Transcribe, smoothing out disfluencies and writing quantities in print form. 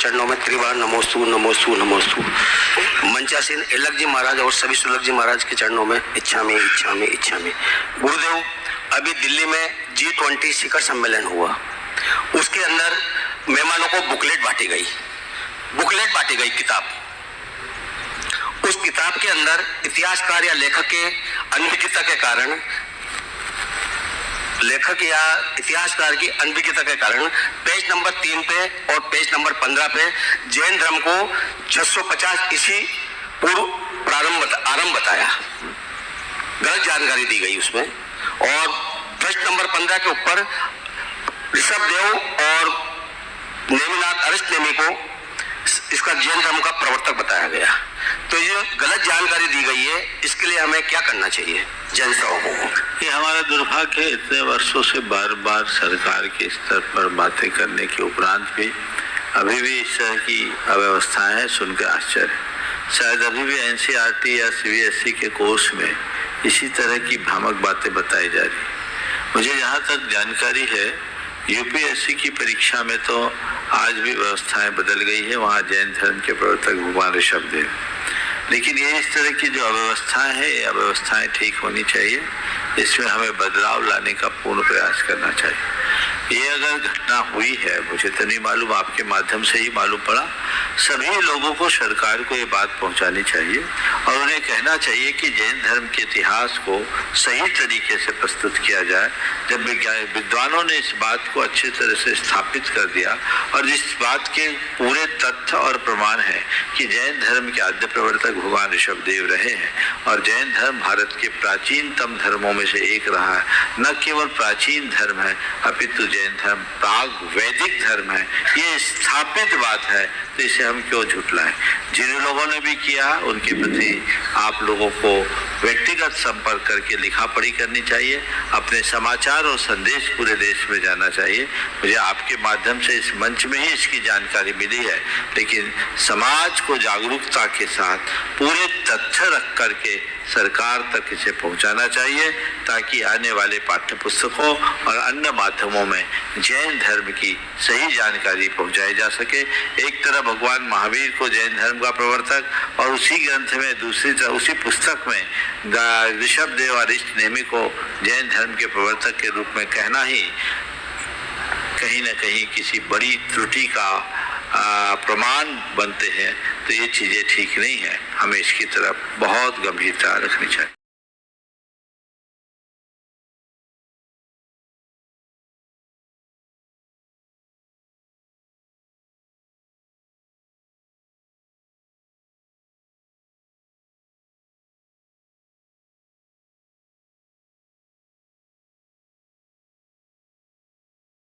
चरणों में त्रिवार नमोस्तु नमोस्तु नमोस्तु। मंचासीन एलक जी महाराज और सभी सुलक जी महाराज के चरणों में इच्छामि इच्छामि इच्छामि। गुरुदेव, अभी दिल्ली में G20 शिखर सम्मेलन हुआ, उसके अंदर मेहमानों को बुकलेट बांटी गई किताब। उस किताब के अंदर इतिहासकार या लेखक के अनभिज्ञता के कारण, लेखक या इतिहासकार की अनभिज्ञता के कारण पेज नंबर 3 पे और पेज नंबर 15 पे जैन धर्म को 650 ईस्वी पूर्व आरंभ बताया। गलत जानकारी दी गई उसमें। और पृष्ठ नंबर 15 के ऊपर ऋषभदेव और नेमिनाथ अरिष्ट नेमि को इसका जैन धर्म का प्रवर्तक बताया गया। तो ये गलत जानकारी दी गई है, इसके लिए हमें क्या करना चाहिए जैन सभाओं को? ये हमारा दुर्भाग्य है, इतने वर्षों से बार बार सरकार के स्तर पर बातें करने के उपरांत भी अभी भी इस तरह की अव्यवस्थाएं हैं। सुनकर आश्चर्य, शायद अभी भी NCERT या CBSE के कोर्स में इसी तरह की भ्रामक बातें बताई जा रही। मुझे जहाँ तक जानकारी है, UPSC की परीक्षा में तो आज भी व्यवस्थाएं बदल गई है, वहाँ जैन धर्म के प्रवर्तक भगवान ऋषभदेव। लेकिन ये इस तरह की जो अव्यवस्थाएं हैं, ये अव्यवस्थाएं ठीक होनी चाहिए। इसमें हमें बदलाव लाने का पूर्ण प्रयास करना चाहिए। ये अगर घटना हुई है, मुझे तो नहीं मालूम, आपके माध्यम से ही मालूम पड़ा, सभी लोगों को सरकार को ये बात पहुंचानी चाहिए और उन्हें कहना चाहिए कि जैन धर्म के इतिहास को सही तरीके से प्रस्तुत किया जाए। जब विद्वानों ने इस बात को अच्छी तरह से स्थापित कर दिया और जिस बात के पूरे तथ्य और प्रमाण है कि जैन धर्म के आद्य प्रवर्तक भगवान ऋषभदेव रहे हैं और जैन धर्म भारत के प्राचीनतम धर्मों में से एक रहा है, न केवल प्राचीन धर्म है अपितु जैन धर्म प्राग वैदिक धर्म है, ये स्थापित बात है, तो इसे हम क्यों झुठलाएं? जिन लोगों ने भी किया उनके प्रति आप लोगों को व्यक्तिगत संपर्क करके लिखा पढ़ी करनी चाहिए, अपने समाचार और संदेश पूरे देश में जाना चाहिए। मुझे आपके माध्यम से इस मंच में ही इसकी जानकारी मिली है, लेकिन समाज को जागरूकता के साथ पूरे तथ्य रख करके सरकार तक इसे पहुंचाना चाहिए ताकि आने वाले पाठ्य पुस्तकों और अन्य माध्यमों में जैन धर्म की सही जानकारी पहुंचाई जा सके। एक तरफ भगवान महावीर को जैन धर्म का प्रवर्तक और उसी ग्रंथ में दूसरी तरफ उसी पुस्तक में ऋषभदेव और अरिष्ट नेमि को जैन धर्म के प्रवर्तक के रूप में कहना ही कहीं न कहीं किसी बड़ी त्रुटि का प्रमाण बनते हैं। तो ये चीज़ें ठीक नहीं है, हमें इसकी तरफ बहुत गंभीरता रखनी चाहिए।